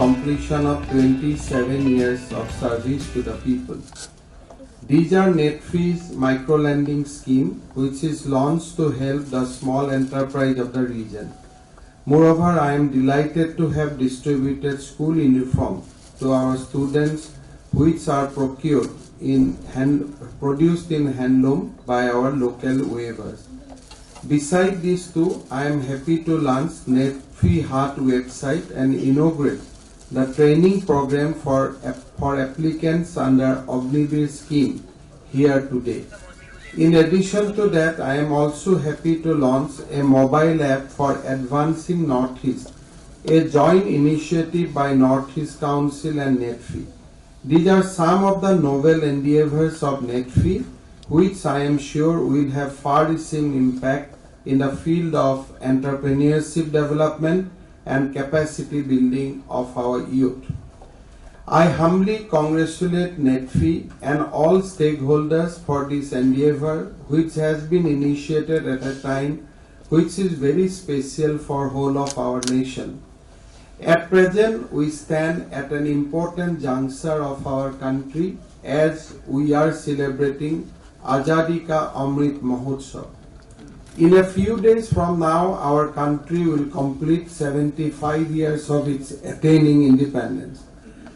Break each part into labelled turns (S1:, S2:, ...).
S1: completion of 27 years of service to the people. These are NEDFi's micro-lending scheme, which is launched to help the small enterprise of the region. Moreover, I am delighted to have distributed school uniforms to our students, which are produced in handloom by our local weavers. Besides these two, I am happy to launch NEDFi Hat website and inaugurate the training program for applicants under Ognivir scheme here today. In addition to that, I am also happy to launch a mobile app for advancing Northeast, a joint initiative by Northeast Council and NEDFi. These are some of the novel endeavors of NEDFi, which I am sure will have far-reaching impact in the field of entrepreneurship development and capacity building of our youth. I humbly congratulate NEDFi and all stakeholders for this endeavor, which has been initiated at a time which is very special for whole of our nation. At present, we stand at an important juncture of our country as we are celebrating Azadi Ka Amrit Mahotsav. In a few days from now, our country will complete 75 years of its attaining independence.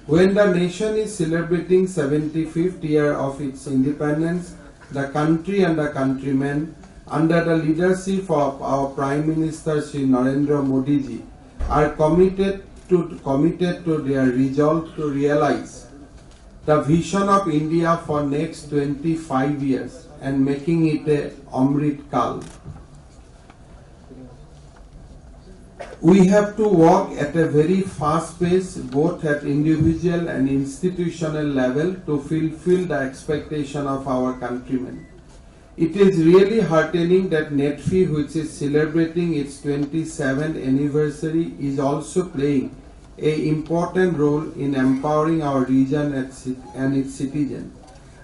S1: When the nation is celebrating 75th year of its independence, the country and the countrymen, under the leadership of our Prime Minister Shri Narendra Modi ji, are committed to their resolve to realize the vision of India for next 25 years and making it a Amrit Kal. We have to walk at a very fast pace, both at individual and institutional level, to fulfill the expectation of our countrymen. It is really heartening that NEDFi, which is celebrating its 27th anniversary, is also playing an important role in empowering our region and its citizens.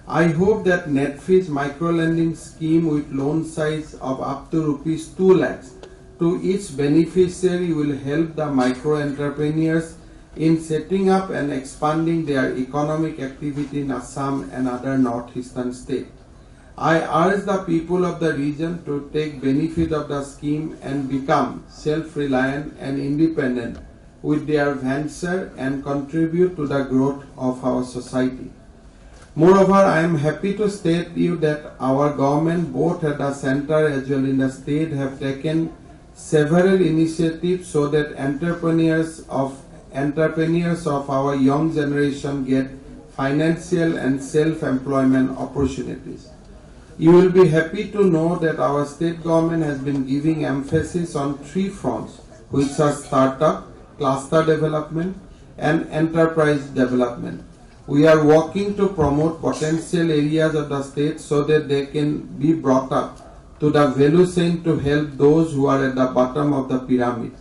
S1: I hope that NEDFi's micro-lending scheme with loan size of up to Rs 2 lakhs to each beneficiary will help the micro-entrepreneurs in setting up and expanding their economic activity in Assam and other northeastern states. I urge the people of the region to take benefit of the scheme and become self-reliant and independent with their venture and contribute to the growth of our society. Moreover, I am happy to state you that our government, both at the center as well in the state, have taken several initiatives so that entrepreneurs of our young generation get financial and self-employment opportunities. You will be happy to know that our state government has been giving emphasis on three fronts, which are startup, cluster development, and enterprise development. We are working to promote potential areas of the state so that they can be brought up to the value chain to help those who are at the bottom of the pyramid.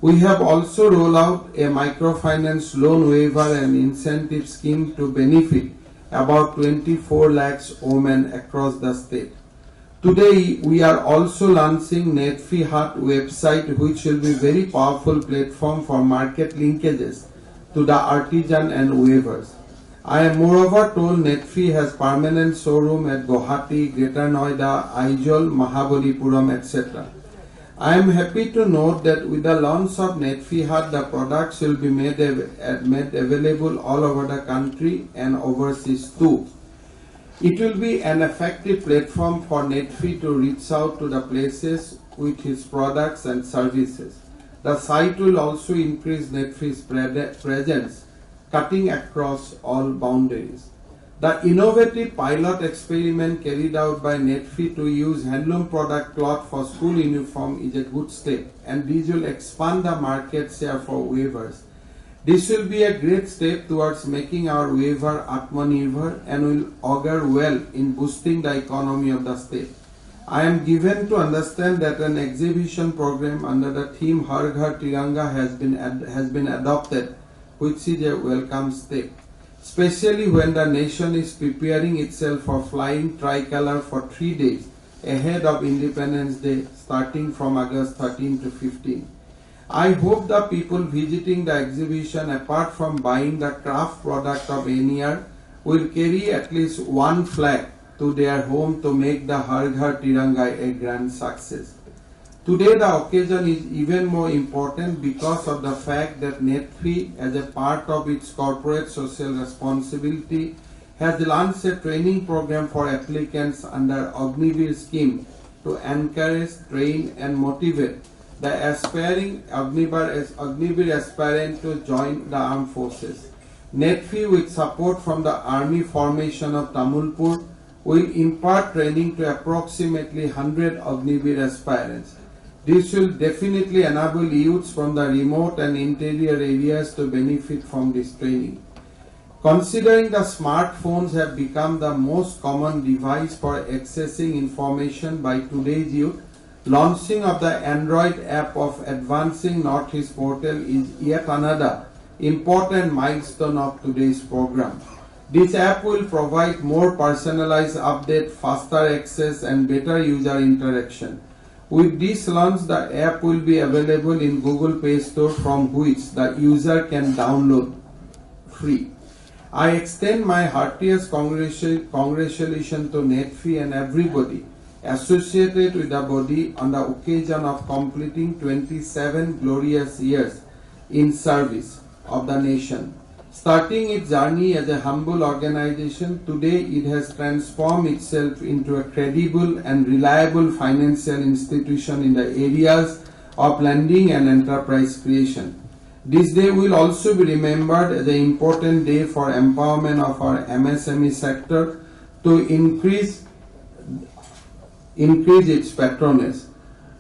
S1: We have also rolled out a microfinance loan waiver and incentive scheme to benefit about 24 lakhs women across the state. Today, we are also launching NEDFi Hat website, which will be very powerful platform for market linkages to the artisan and weavers. I am moreover told NEDFi has permanent showroom at Guwahati, Greater Noida, Aizawl, Mahabalipuram, etc. I am happy to note that with the launch of NEDFi Hat, the products will be made available all over the country and overseas too. It will be an effective platform for NEDFi to reach out to the places with his products and services. The site will also increase NEDFi's presence, cutting across all boundaries. The innovative pilot experiment carried out by NEDFi to use handloom product cloth for school uniform is a good step, and this will expand the market share for weavers. This will be a great step towards making our weaver Atmanirbhar and will augur well in boosting the economy of the state. I am given to understand that an exhibition program under the theme Har Ghar Tiranga has been adopted, which is a welcome step, especially when the nation is preparing itself for flying tricolor for 3 days ahead of Independence Day starting from August 13 to 15. I hope the people visiting the exhibition, apart from buying the craft product of NER, will carry at least one flag to their home to make the Har Ghar Tiranga a grand success. Today the occasion is even more important because of the fact that NEDFi, as a part of its corporate social responsibility, has launched a training program for applicants under Agnivir scheme to encourage, train and motivate the aspiring Agnivir aspirant to join the armed forces. NEDFi, with support from the Army Formation of Tamulpur, will impart training to approximately 100 Agnivir aspirants. This will definitely enable youths from the remote and interior areas to benefit from this training. Considering the smartphones have become the most common device for accessing information by today's youth, launching of the Android app of Advancing Northeast Portal is yet another important milestone of today's program. This app will provide more personalized update, faster access and better user interaction. With this launch, the app will be available in Google Play Store, from which the user can download free. I extend my heartiest congratulations to NEDFi and everybody associated with the body on the occasion of completing 27 glorious years in service of the nation. Starting its journey as a humble organization, today it has transformed itself into a credible and reliable financial institution in the areas of lending and enterprise creation. This day will also be remembered as an important day for empowerment of our MSME sector to increase its patronage.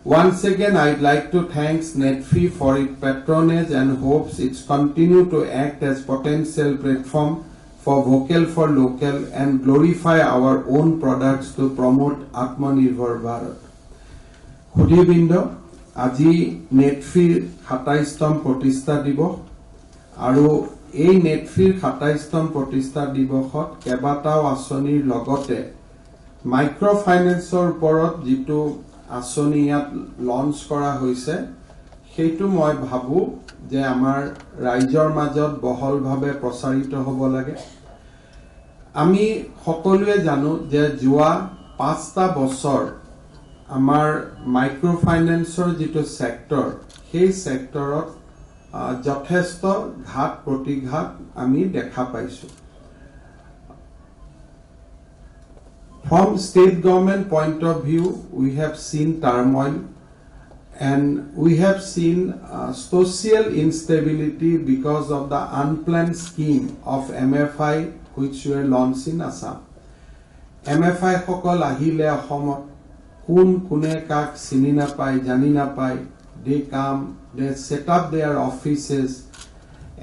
S1: Once again, I'd like to thank NEDFi for its patronage and hopes it continue to act as potential platform for vocal for local and glorify our own products to promote Atmanirbhar Bharat. Hudibinda, আজি নেটফিৰ ২৭তম প্ৰতিষ্ঠা দিৱস আৰু এই নেটফিৰ ২৭তম প্ৰতিষ্ঠা দিৱসত কেইবাটাও আঁচনিৰ লগতে মাইক্ৰ ফাইনেন্সৰ ওপৰত যিটো আঁচনি ইয়াত লঞ্চ কৰা হৈছে সেইটো মই ভাবো যে আমাৰ ৰাইজৰ মাজত বহলভাৱে প্ৰচাৰিত হ'ব লাগে। আমি সকলোৱে জানো যে যোৱা ৫টা বছৰ আমাৰ মাইক্ৰ ফাইনেন্সৰ যিটো সেক্টৰ সেই সেক্টৰত যথেষ্ট ঘাত প্ৰতিঘাত আমি দেখা পাইছো। From state government point of view, we have seen turmoil and we have seen social instability because of the unplanned scheme of MFI which were launched in Assam. MFI সকল আহিলে অসমত কোনে কাক চিনি নাপায় জানি নাপায়, they come, they set up their offices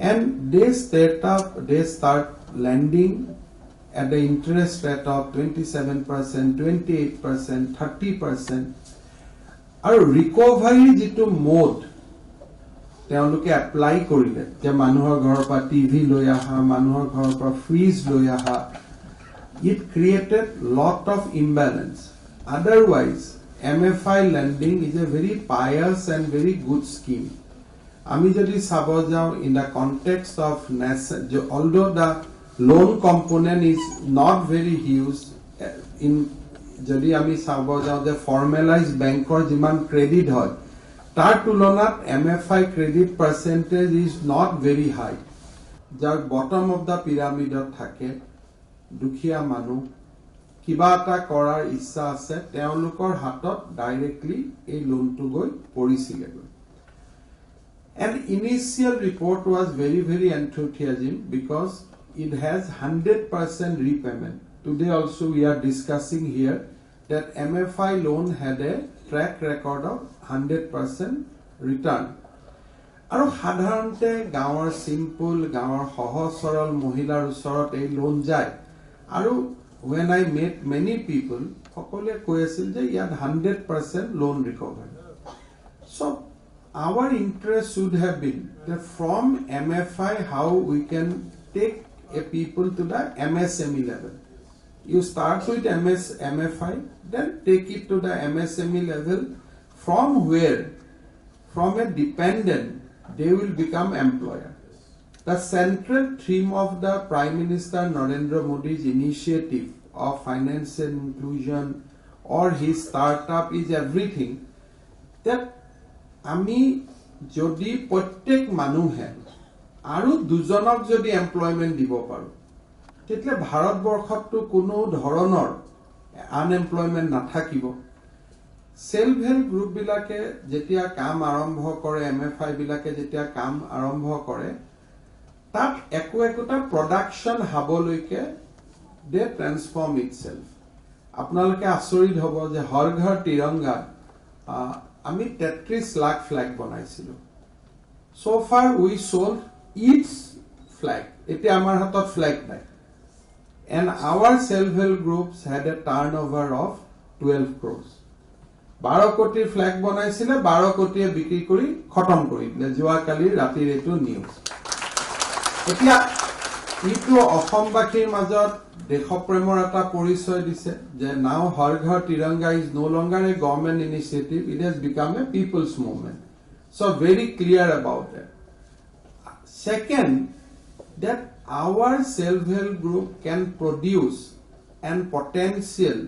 S1: and they start lending at the interest rate of 27%, 28%, 30%. আৰু ৰিকভাৰী যিটো মোড তেওঁলোকে এপ্লাই কৰিলে যে মানুহৰ ঘৰৰ পৰা টিভি লৈ আহা, মানুহৰ ঘৰৰ পৰা ফ্ৰিজ লৈ আহা, it created lot of imbalance. Otherwise, MFI lending is a very pious and very good scheme. আমি যদি চাব যাওঁ in the context of although the loan component is not very huge, in যদি আমি চাব যাওঁ যে formalized banker যিমান credit হয় তাৰ তুলনাত MFI credit percentage is not very high. যাৰ bottom of the pyramid থাকে দুখীয়া মানুহ কিবা এটা কৰাৰ ইচ্ছা আছে তেওঁলোকৰ হাতত ডাইৰেক্টলি এই লোনটো গৈ পৰিছিলে। And initial report was very enthusiasm because it has 100% repayment. Today also we are discussing here that MFI loan had a track record of 100% return. আৰু সাধাৰণতে গাঁৱৰ সিম্পল গাঁৱৰ সহজ সৰল মহিলাৰ ওচৰত এই লোন যায় আৰু when I met many people সকলে কৈ আছিল যে ইয়াত 100% loan recovery. So our interest should have been that from MFI how we can take a people to the MSME level. You start with MFI, then take it to the MSME level, from where from a dependent, they will become employer. The central theme of the Prime Minister Narendra Modi's initiative of financial inclusion or his startup is everything that ami jodi prottek manuhe aru dujonok jodi employment dibo paru tetle Bharat borkhot to kono dhoronor unemployment nathakibo. Self-help group bilake jetia kam arambho kore, MFI bilake jetia kam arambho kore, that ekota production haboloike they transform itself. Apnaloke asorid hobo je har ghar tiranga ami 33 lakh flag banaisilu. So far we sold each flag. Ete amar hatot flag nai. And our self-help groups had a turnover of 12 crores. 12 কোটিৰ flag বনাইছিলে 12 কোটিয়ে বিক্রি কৰি খতম কৰি দিলে যোৱা কালি ৰাতিৰ এটো নিউজ এতিয়া ইটো অসমবাসীৰ মাজত দেশপ্ৰেমৰ এটা পৰিচয় দিছে যে নাও হৰ ঘৰ Tiranga is no longer a government initiative, it has become a people's movement. So very clear about that. Second, that our self-help group can produce and potential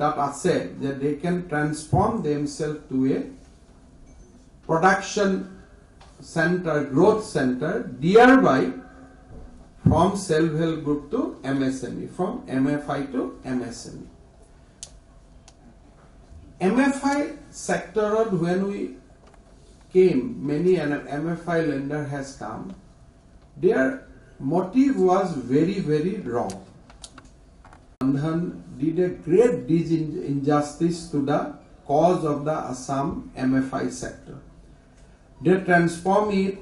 S1: that asset that they can transform themselves to a production center, growth center, thereby from self-help group to MSME, from MFI to MSME. MFI sector, when we came, many MFI lender has come, their motive was very, very wrong. Bandhan did a great injustice to the cause of the Assam MFI sector. They transform it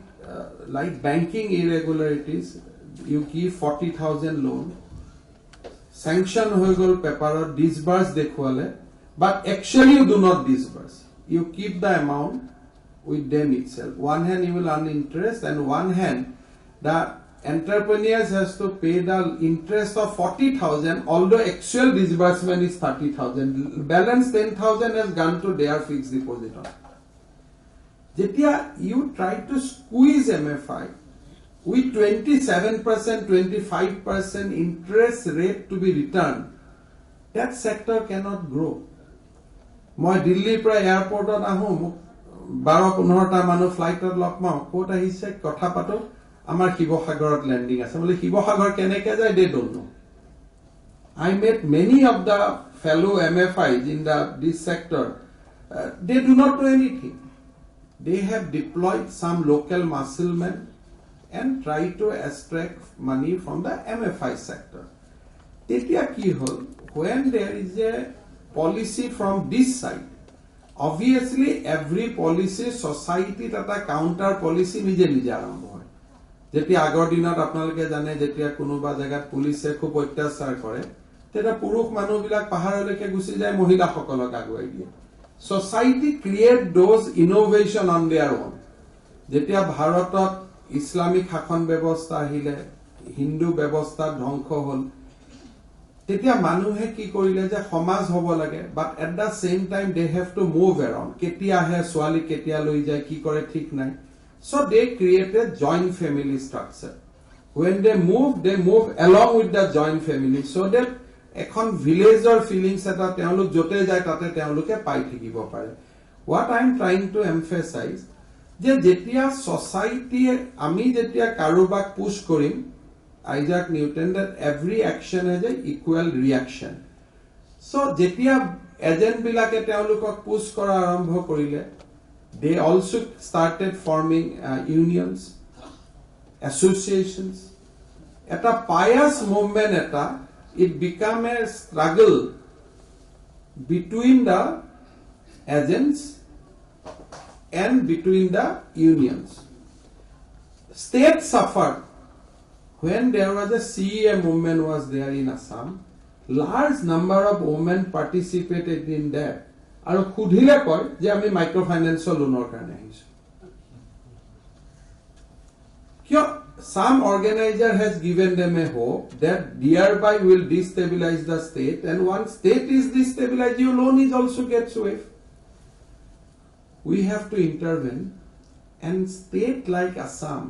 S1: like banking irregularities. You give 40,000 loan, sanction hoigol paper disburse dekhwale, but actually you do not disburse. You keep the amount with them itself. One hand you will earn interest, and one hand the entrepreneurs has to pay the interest of 40,000, although actual disbursement is 30,000. Balance 10,000 has gone to their fixed deposit. Jetia you try to squeeze MFI with 27%, 25% interest rate to be returned, that sector cannot grow. Moi Delhi pra airport on ahu 12-15 ta manu flight lok ma kota hise kotha pato amar Hibosagarot landing ase bole Hibosagar keneke jay they don't know. I met many of the fellow MFIs in this sector. They do not do anything. They have deployed some local musclemen and try to extract money from the MFI sector. Tetia ki hol, when there is a policy from this side, obviously every policy society tata counter policy nije nije arambo hoy. Jetia agor dinot apnaloke jane jetia konoba jagat police khub অত্যাচাৰ কৰে তেটা পুৰুষ মানুহ বিলাক পাহাৰলৈকে Gucci যায় মহিলা সকলক আগুৱাই দিয়ে. Society create those innovation on their own. Jetia Bharatot Islamic শাসন ব্যৱস্থা আহিলে হিন্দু ব্যৱস্থা ধ্বংস হল তেতিয়া মানুহে কি কৰিলে যে সমাজ হ'ব লাগে, but at the same time they have to move around. কেতিয়া আহে সোৱালি কেতিয়া লৈ যায় কি কৰে ঠিক নাই. So they created joint family structure. When they move along with the joint family, so that এখন villager feelings eta teoluk jote jay tate teoluke pai thikibo pare. What I am trying to emphasize যে যেতিয়া society আমি যেতিয়া কাৰোবাক push Karim, Isaac Newton that every action has a equal reaction. So যেতিয়া agent বিলাকে teolukok push কৰা আৰম্ভ কৰিলে, they also started forming unions, associations. Eta pious movement eta it became a struggle between the agents and between the unions. State suffered when there was a CEA movement was there in Assam. Large number of women participated in that. Aru khudhile koy je ami microfinance loanor karone ahisu. Kyo some organizer has given them a hope that thereby will destabilize the state, and once state is destabilized, your loan is also gets waived. we have to intervene, and state like Assam,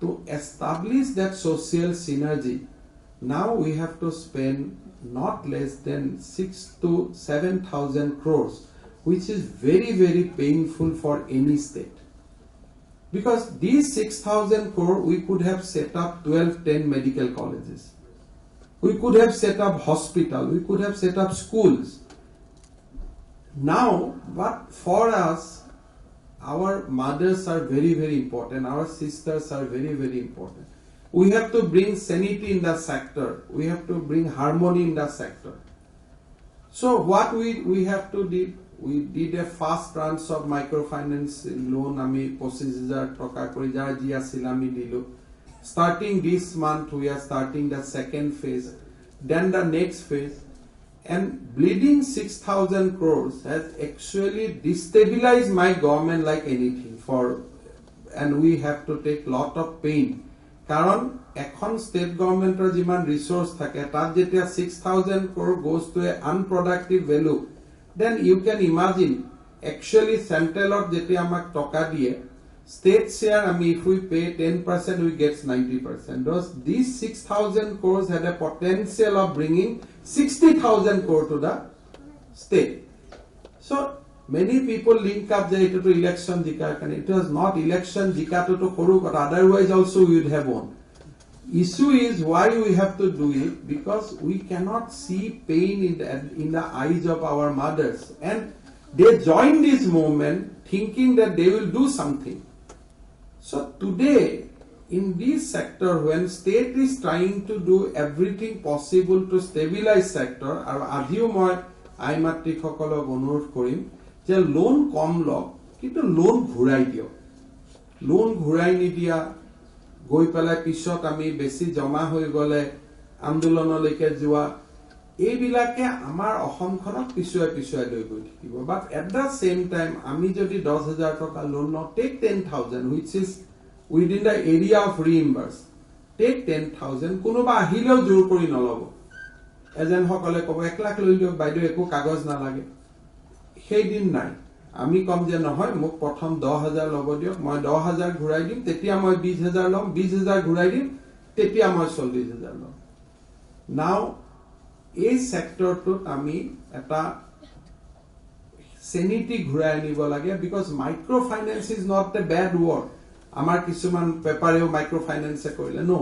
S1: to establish that social synergy, now we have to spend not less than 6 to 7,000 crores, which is very, very painful for any state. Because these 6,000 crore, we could have set up 12, 10 medical colleges. We could have set up hospital, we could have set up schools. Now, but for us, our mothers are very, very important. Our sisters are very, very important. We have to bring sanity in the sector. We have to bring harmony in the sector. So what we have to do, we did a fast transfer of microfinance loan. Ami 25,000 toka kori jar ji asil ami dilu. Starting this month, we are starting the second phase. Then the next phase. And bleeding 6,000 crores has actually destabilized my government like anything. And we have to take lot of pain. Karon ekhon state government or jiman resource thake tat jetia 6,000 crore goes to an unproductive value, then you can imagine actually central or jetia amak toka diye, state share, if we pay 10%, we get 90%. These 6,000 crores had a potential of bringing 60,000 crore to the state. So many people link up to election jika, and it was not election jika to koru, but otherwise also we would have won. Issue is why we have to do it, because we cannot see pain in the eyes of our mothers, and they join this movement thinking that they will do something. So today, in this sector, when state is trying to do everything possible to stabilize sector, আৰু আজিও মই আইমাতৃসকলক অনুৰোধ কৰিম যে loan কম লওক, কিন্তু loan ঘূৰাই দিয়ক। Loan ঘূৰাই নিদিয়া, গৈ পেলাই পিছত আমি বেছি জমা হৈ গলে আন্দোলনলৈকে যোৱা, এইবিলাকে আমাৰ অসমখনক পিছুৱাই পিছুৱাই লৈ গৈ থাকিব। But at the same time, আমি যদি 10,000 টকা লোন লওঁ, take 10,000, which is within the area of reimburse. Take 10,000, কোনোবা আহিলেও জোৰ কৰি নলব। এজেন্ট সকলে কব 1 লাখ লৈ দিয়ক বাইদেউ, একো কাগজ নালাগে। সেই দিন নাই। আমি কম যে নহয়, মোক প্ৰথম 10,000 লব দিয়ক, মই 10,000 ঘূৰাই দিম, তেতিয়া মই 20,000 লম, 20,000 ঘূৰাই দিম, তেতিয়া মই 40,000 লম। Now, এই সেক্টৰটোত আমি এটা sanity ঘূৰাই আনিব লাগে, because microfinance is not a bad word. আমাৰ কিছুমান পেপাৰেও microfinance কৰিলে, no.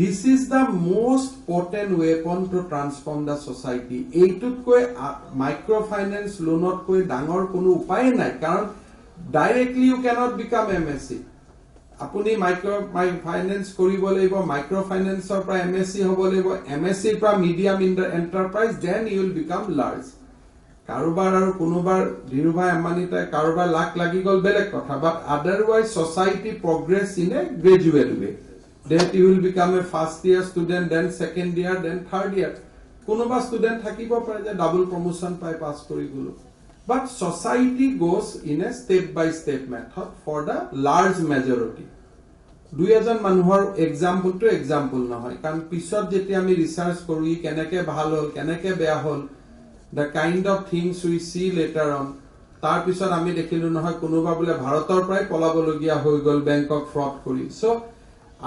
S1: This is the most potent weapon to transform the society. এইটোতকৈ microfinance লোনতকৈ ডাঙৰ কোনো উপায় নাই, কাৰণ directly you cannot become MSc. আপুনি microfinance কৰিব লাগিব, microfinanceৰ পৰা MSc হ'ব লাগিব, MSc পৰা medium enterprise, then you will become large. কাৰোবাৰ আৰু কোনোবাৰ ধীৰুভাই আম্বানিতাই কাৰোবাৰ লাখ লাগি গল বেলেগ কথা, but otherwise society progress in a gradual way. That you will become a first year student, then second year, then third year. কোনোবা student থাকিব পাৰে যে double promotion পাই pass কৰি গলো. But society goes in a step by step method for the large majority. দুই এজন মানুহৰ example to example নহয়, কাৰণ পিছত যেতিয়া আমি research কৰো ই কেনেকে ভাল হল, কেনেকে বেয়া হল, the kind of things we see later on, তাৰ পিছত আমি দেখিলো নহয় কোনোবা বোলে ভাৰতৰ পৰাই পলাবলগীয়া হৈ গল বেংকক ফ্ৰড কৰি। So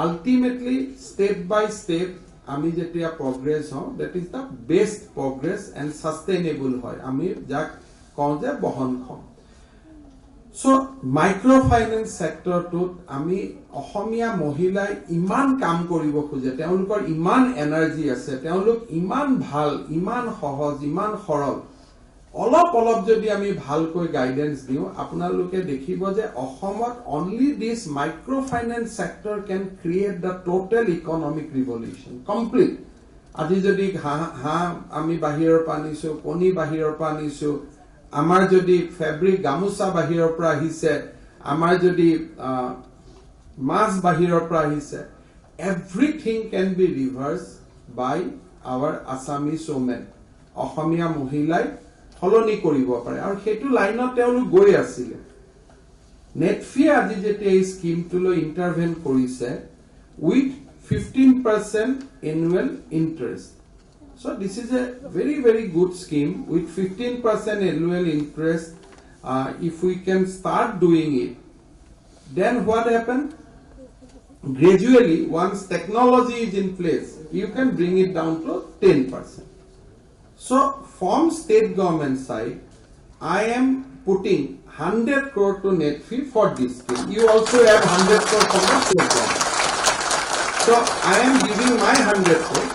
S1: ultimately, step by step, আমি যেতিয়া progress হওঁ, that is the best progress and sustainable হয়, আমি যাক কওঁ যে বহনক্ষম। So microfinance sector টোত আমি অসমীয়া মহিলাই ইমান কাম কৰিব খোজে, তেওঁলোকৰ ইমান এনাৰ্জি আছে, তেওঁলোক ইমান ভাল, ইমান সহজ, ইমান সৰল, অলপ অলপ যদি আমি ভালকৈ গাইডেন্স দিওঁ, আপোনালোকে দেখিব যে অসমত only this microfinance sector can create the total economic revolution, complete. আজি যদি হাঁহ আমি বাহিৰৰ পৰা আনিছো, কণী বাহিৰৰ পৰা আনিছো, আমাৰ যদি ফেব্ৰিক গামোচা বাহিৰৰ পৰা আহিছে, আমাৰ যদি মাছ বাহিৰৰ পৰা আহিছে, everything can be reversed by our Assamese women. Asamiya মহিলাই সলনি কৰিব পাৰে, আৰু সেইটো লাইনত তেওঁলোক গৈ আছিলে। NEDFi আজি যেতিয়া এই স্কিমটোলৈ ইন্টাৰভেন কৰিছে with 15% annual interest. So this is a very, very good scheme with 15% annual interest. if we can start doing it, then what happens? Gradually, once technology is in place, you can bring it down to 10%. So, from state government side, I am putting 100 crore to NEDFi for this scheme. You also have 100 crore from the state government. So, I am giving my 100 crore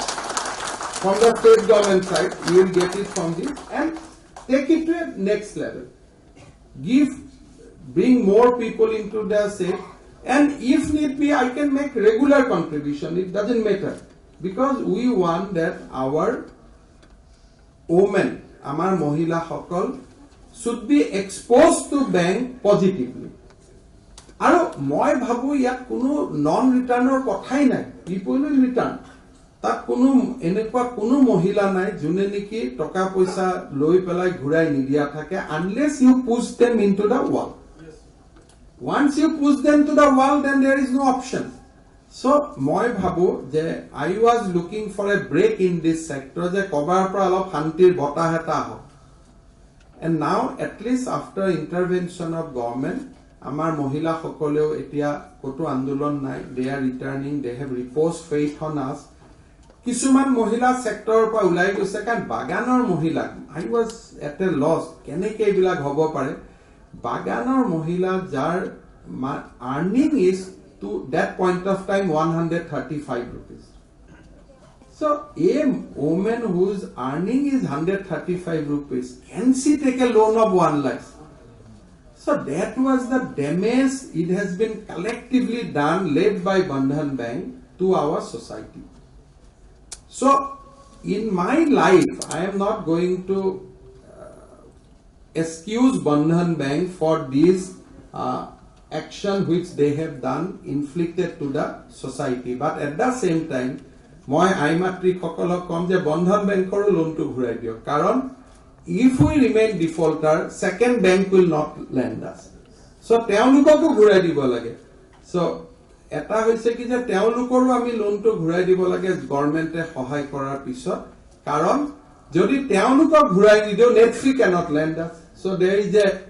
S1: from the state government side. You will get it from this and take it to a next level. Bring more people into the state, and if need be, I can make regular contribution. It doesn't matter, because we want that our women, our mohila hokol, should be exposed to bank positively. Aro moi bhabu yak kuno non-returner kothai nai. People will return. Tak kuno enekwa kuno mohila nai june niki toka poisa loi pelai ghurai nidia thake unless you push them into the wall. Once you push them to the wall, then there is no option. So, moi bhabu je I was looking for a break in this sector je kobar pra alop hantir botah eta ho. And now, at least after intervention of government, amar mohila hokoleo etia koto andolon nai, they are returning, they have reposed faith on us. Kisuman mohila sector pa ulai goise kan baganor mohila. I was at a loss. Keneke ebilak hobo pare. Baganor mohila jar earning is to that point of time 135 rupees. So a woman whose earning is 135 rupees, can she take a loan of 1 lakh? So that was the damage it has been collectively done, led by Bandhan Bank to our society. So in my life, I am not going to excuse Bandhan Bank for this action which they have done, inflicted to the society. But at the same time, moi aimatri kokolok kom je Bandhan Bank or loan to ghurai dio. Karon, if we remain defaulter, second bank will not lend us. So teolukoko ghurai dibo lage. So eta hoise ki je teolukoru ami loan to ghurai dibo lage government e sahay korar pisot. Karon jodi teolukok ghurai didio, NEDFi cannot lend us. So there is a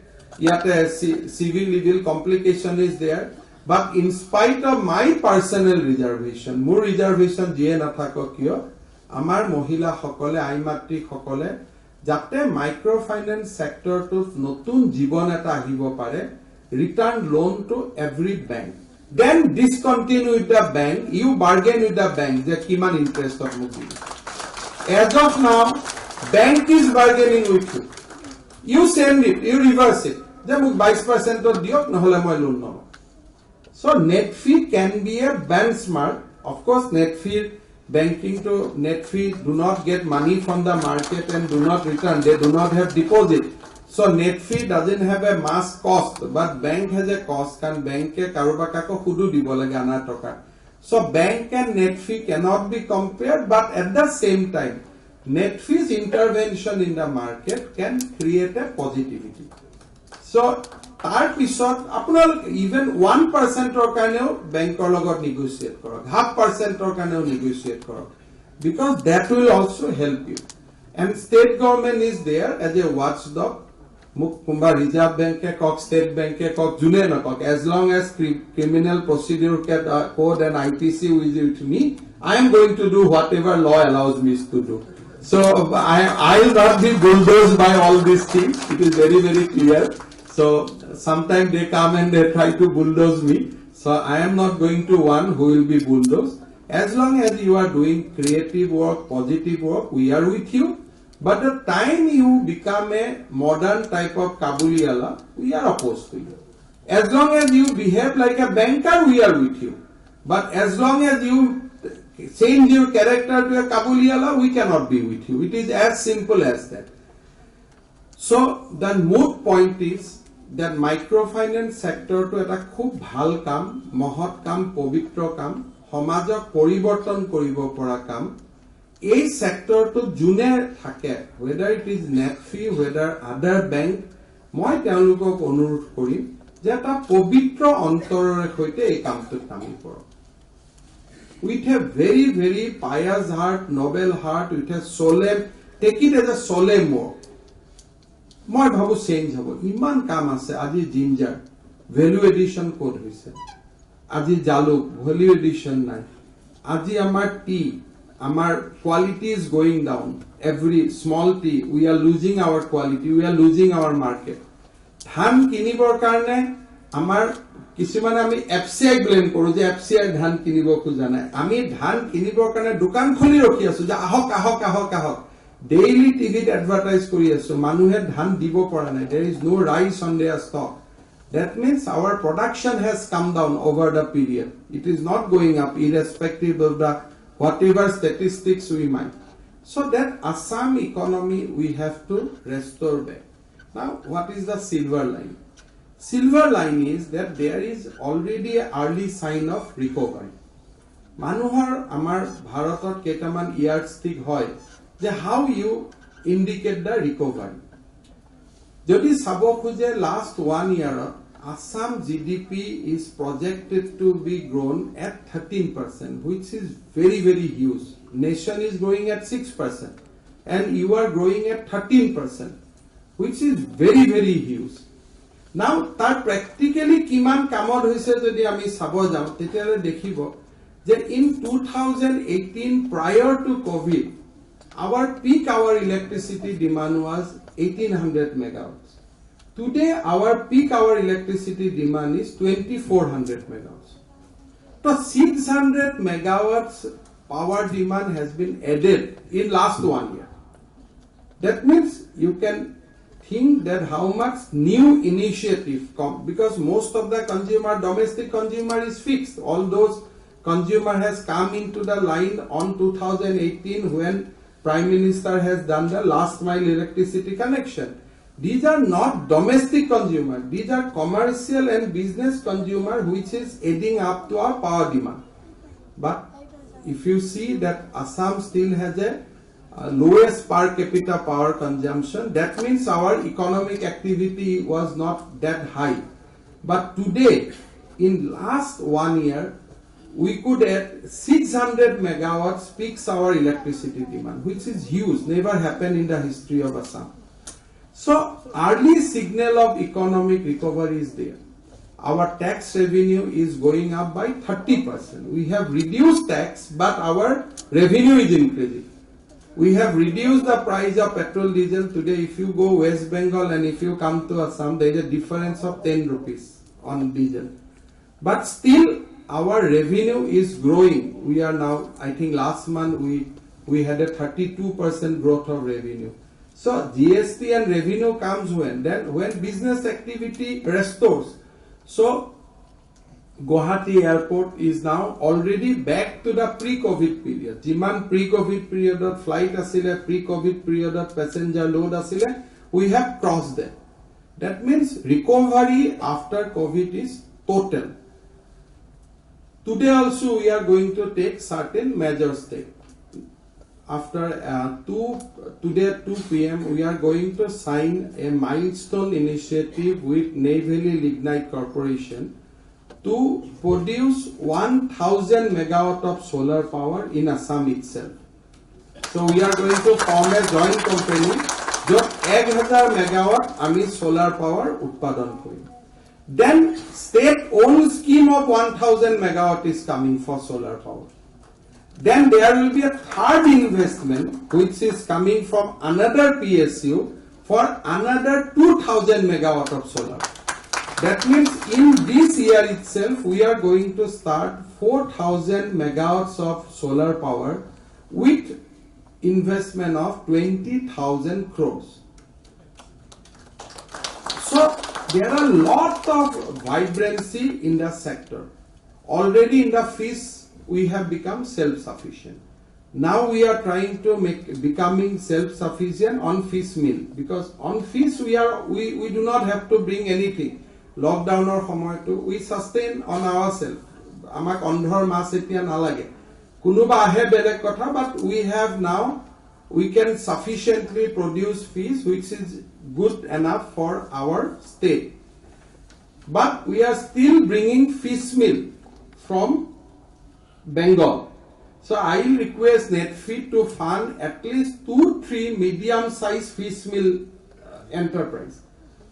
S1: civil legal complication is there. But in spite of my personal reservation, more reservation jiye nathako kyo, amar mohila hokole, aimatri hokole, jate microfinance sector to notun jibon eta ahibo pare, return loan to every bank. Then discontinue with the bank, you bargain with the bank, the kiman interest of moving. As of now, bank is bargaining with you. You send it, you reverse it. Then 20% of diok nahole moi loan no. So NEDFi can be a benchmark. Of course, NEDFi banking to NEDFi do not get money from the market and do not return. They do not have deposit. So NEDFi doesn't have a mass cost, but bank has a cost. Can bank ke karobaka ko hudu dibo lage ana toka. So bank and NEDFi cannot be compared, but at the same time, NEDFi's intervention in the market can create a positivity. So তাৰ পিছত আপোনালোক even 1% ৰ কাৰণেও বেংকৰ লগত negotiate কৰক, 0.5% ৰ কাৰণেও negotiate কৰক, because that will also help you. And state government is there as a watchdog. মোক কোনবা ৰিজাৰ্ভ বেংকে কক, ষ্টেট বেংকে কক, যোনে নকক, as long as criminal procedure code and IPC is with me, I am going to do whatever law allows me to do. So I will not be bulldozed by all these things. It is very, very clear. So sometimes they come and they try to bulldoze me. So I am not going to one who will be bulldozed. As long as you are doing creative work, positive work, we are with you. But the time you become a modern type of Kabuliwala, we are opposed to you. As long as you behave like a banker, we are with you. But as long as you change your character to a Kabuliwala, we cannot be with you. It is as simple as that. So the moot point is that microfinance sector to eta khub bhal kam, mohot kam, povitro kam, homajok poriborton koribo pora kam. A sector to june thake, whether it is NEDFi, whether other bank, moi teolukok onurodh korim je eta povitro ontorore hoite ei kamtot nami porok. With a very, very pious heart, noble heart, with a solemn, take it as a solemn work. মই ভাবো change হ'ব ইমান কাম আছে আজি ginger value addition code হৈছে আজি জালুক value addition নাই আজি আমাৰ টি আমাৰ quality is going down every small tea we are losing our quality we are losing our market ধান কিনিবৰ কাৰণে আমাৰ কিছুমানে আমি এফসিআই ব্লেম কৰো যে এফসিআই ধান কিনিব খোজা নাই আমি ধান কিনিবৰ কাৰণে দোকান খুলি ৰখি আছো যে আহক আহক আহক আহক ডেইলি টিভিত এডভাৰটাইজ কৰি আছো মানুহে ধান দিব পৰা নাই there is no rice on their stock that means our production has come down over the period it is not going up irrespective of the whatever statistics we might so that Assam economy we have to restore back now what is the silver line silver line is that there is already an early sign of recovery manuhar amar bharatot ketaman yardstick hoy je how you indicate the recovery jodi sabo khuje last 1 year Assam GDP is projected to be grown at 13% which is very very huge nation is growing at 6% and you are growing at 13% which is very very huge now tar practically kiman kamod hoise jodi ami sabo jao tetale dekhibo je in 2018 prior to covid our peak hour electricity demand was 1800 megawatts today our peak hour electricity demand is 2400 megawatts so 600 megawatts power demand has been added in last 1 year that means you can think that how much new initiative come because most of the consumer domestic consumer is fixed all those consumer has come into the line on 2018 when prime minister has done the last mile electricity connection these are not domestic consumer these are commercial and business consumer which is adding up to our power demand but if you see that Assam still has a lowest per capita power consumption that means our economic activity was not that high but today in last 1 year we could add 600 megawatts peak hour electricity demand which is huge never happened in the history of Assam so early signal of economic recovery is there our tax revenue is going up by 30% we have reduced tax but our revenue is increasing we have reduced the price of petrol diesel today if you go West Bengal and if you come to Assam there is a difference of 10 rupees on diesel but still our revenue is growing we are now I think last month we had a 32% growth of revenue so GST and revenue comes when business activity restores so Guwahati airport is now already back to the pre-COVID period. Jiman pre-COVID period of flight asile, pre-COVID period of passenger load asile, we have crossed that. That means recovery after COVID is total. Today also we are going to take certain measures. After today at 2 p.m. we are going to sign a milestone initiative with Neyveli Lignite Corporation to produce 1000 megawatt of solar power in Assam itself. So we are going to form a joint company jot 1000 megawatt ami solar power utpadon korim. Then state owned scheme of 1000 megawatt is coming for solar power. Then there will be a third investment which is coming from another PSU for another 2000 megawatt of solar. That means in this year itself we are going to start 4000 megawatts of solar power with investment of 20,000 crores. So there are lot of vibrancy in the sector. Already in the fish we have become self-sufficient. Now we are trying to becoming self-sufficient on fish meal because on fish we do not have to bring anything. Lockdown or সময়টো we sustain on ourselves আমাক অন্ধৰ মাছ এতিয়া নালাগে কোনোবা আহে বেলেগ কথা but we have now we can sufficiently produce fish which is good enough for our state but we are still bringing fish meal from Bengal so I will request NEDFi to fund at least 2-3 medium size fish meal enterprise,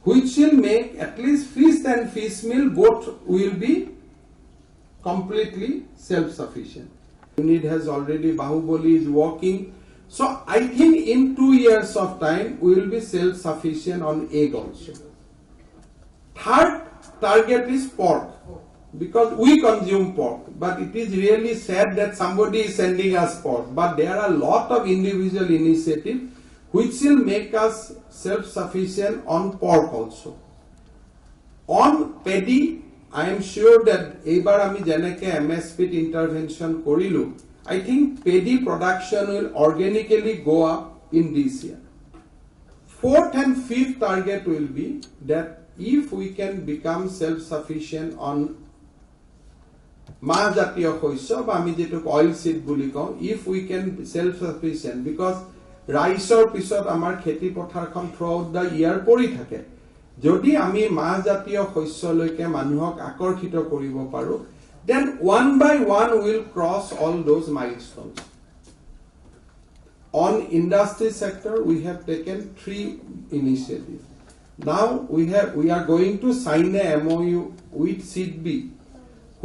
S1: which will make at least fish and fish meal both will be completely self-sufficient. Unit has already, Bahubali is working. So I think in 2 years of time, we will be self-sufficient on egg also. Third target is pork, because we consume pork, but it is really sad that somebody is sending us pork. But there are a lot of individual initiatives which will make us self-sufficient on pork also. On paddy, I am sure that ebar ami janeke MSP intervention korilu, I think paddy production will organically go up in this year. Fourth and fifth target will be that if we can become self-sufficient on মাহ জাতীয় শস্য বা আমি যেটো oil seed বুলি কওঁ, if we can be self-sufficient, because ৰাইচৰ পিছত আমাৰ খেতি পথাৰখন throughout the year পৰি থাকে, যদি আমি মাহ জাতীয় শস্যলৈকে মানুহক আকৰ্ষিত কৰিব পাৰো, then one by one will cross all those milestones. On industry sector, we have taken 3 initiatives. Now we are going to sign a MOU with SIDBI,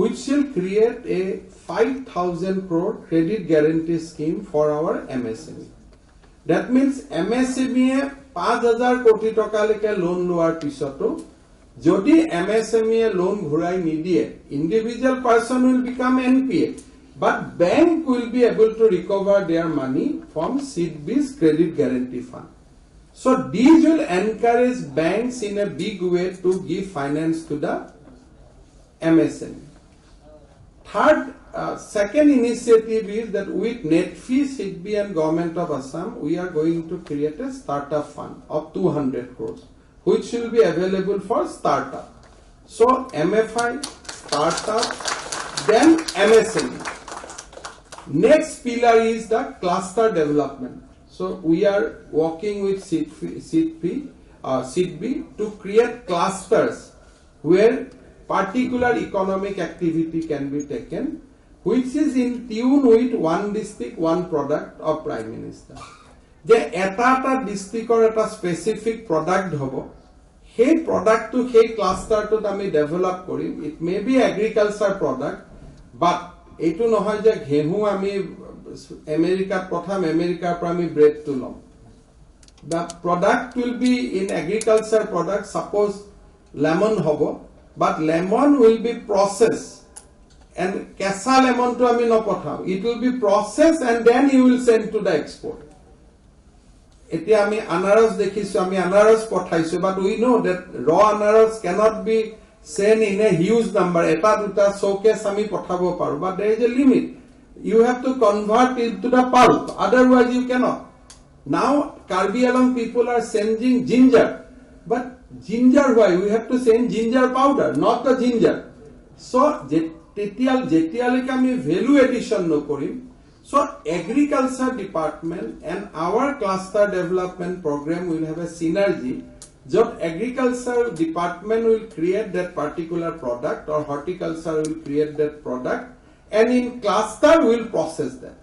S1: which will create a 5,000 crore credit guarantee scheme for our MSME. That means MSME 5,000 কোটি টকালৈকে loan লোৱাৰ পিছতো যদি MSME loan ঘূৰাই নিদিয়ে, individual person will become NPA, but bank will be able to recover their money from SIDBI's credit guarantee fund. So these will encourage banks in a big way to give finance to the MSME. Third, second initiative is that with NEDFi, SIDBI and Government of Assam, we are going to create a startup fund of 200 crores, which will be available for startup. So MFI, startup, then MSME. Next pillar is the cluster development. So we are working with SIDBI to create clusters where particular economic activity can be taken, which is in tune with one district, one product of Prime Minister. The eta district or eta specific product hobo, hey product to hey cluster to ami develop korim. It may be agriculture product, but etu nohoy je ghehu ami America protham America pra ami bread to lom. The product will be in agriculture product, suppose lemon hobo, but lemon will be processed, and kesa lemon to ami no pothao. It will be processed and then you will send to the export. Eti ami anaras dekhisu, ami anaras pothaisu, but we know that raw anaras cannot be sent in a huge number. Eta duta showcase ami pothabo paru, but there is a limit. You have to convert it to the pulp, otherwise you cannot. Now Karbi Alang people are sending ginger, but ginger, why? We have to send ginger powder, not the ginger. So jetialike ami value addition no korim. So agriculture department and our cluster development program will have a synergy. Jot agriculture department will create that particular product, or horticulture will create that product, and in cluster will process that.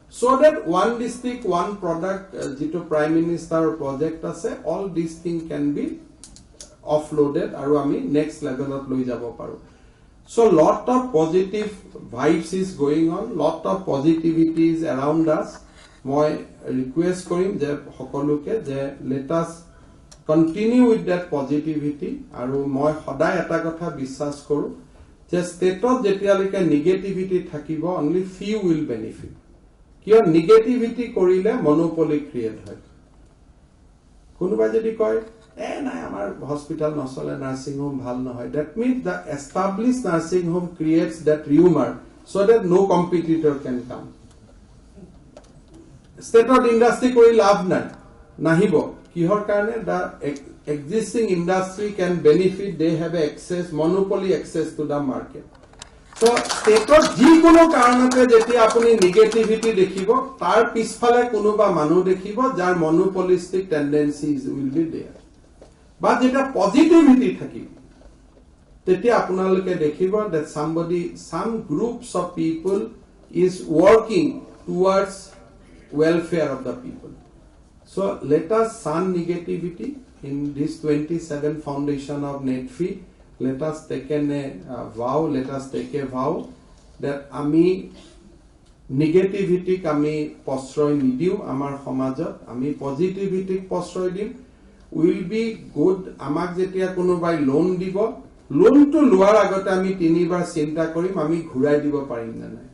S1: So that one district, one product, jito Prime Minister project ase, all these things can be offloaded aru ami next level of loi jabo paru. So lot of positive vibes is going on, lot of positivity is around us. Moi request korim je hokoluke je let us continue with that positivity, aru moi hodai eta kotha biswas koru je state of jetialike negativity thakibo, only few will benefit. Kiyo negativity korile monopoly create hoy. Konoba jodi koy নাই আমার hospital নচলে, nursing home ভাল নহয়, that means the established nursing home creates that rumor so that no competitor can come. State of industry kori লাভ নাই nahibo kihor karone the existing industry can benefit, they have access, monopoly access to the market. So state of jikono karonate jeti apuni negativity dekhibo, tar pisphale konoba manu dekhibo jar monopolistic tendencies will be there. But jeta positivity thaki, tetia apunaloke dekhibo that some groups of people is working towards welfare of the people. So let us shun negativity in this 27th foundation of NEDFi, let us take a vow, let us take a vow that ami negativity আমি পশ্রয় নিদিও আমাৰ সমাজত আমি positivity পশ্রয় দিম will be good আমাক যেতিয়া কোনোবাই loan দিব লোনটো লোৱাৰ আগতে আমি তিনিবাৰ চিন্তা কৰিম আমি ঘূৰাই দিব পাৰিম না নাই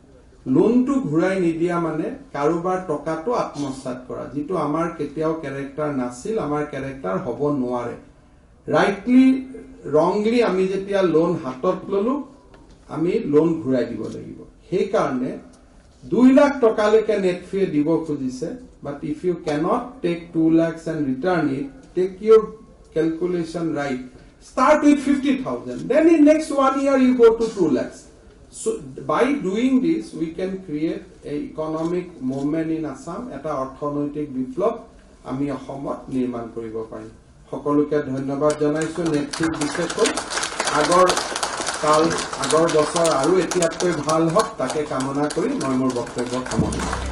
S1: লোনটো ঘূৰাই নিদিয়া মানে কাৰোবাৰ টকাটো আত্মসাৎ কৰা যেটো আমাৰ কেতিয়াও ক্যাৰেক্টাৰ নাছিল আমাৰ ক্যাৰেক্টাৰ হ'ব নোৱাৰে ৰাইটলি wrongly আমি যেতিয়া লোন হাতত ললো আমি লোন ঘূৰাই দিব লাগিব সেই কাৰণে 2 লাখ টকালৈকে NEDFi দিব খুজিছে but if you cannot take 2 lakhs and return it take your calculation right start with 50,000 then in next 1 year you go to 2 lakhs so by doing this we can create a economic movement in Assam eta orthonoitik biplop ami ahomot nirman koribo parim সকলোকে ধন্যবাদ জনাইছো NEDFi বিশেষকৈ আগৰ বছৰ আৰু এতিয়াতকৈ ভাল হওক তাকে কামনা কৰি মই মোৰ বক্তব্য সামৰিছো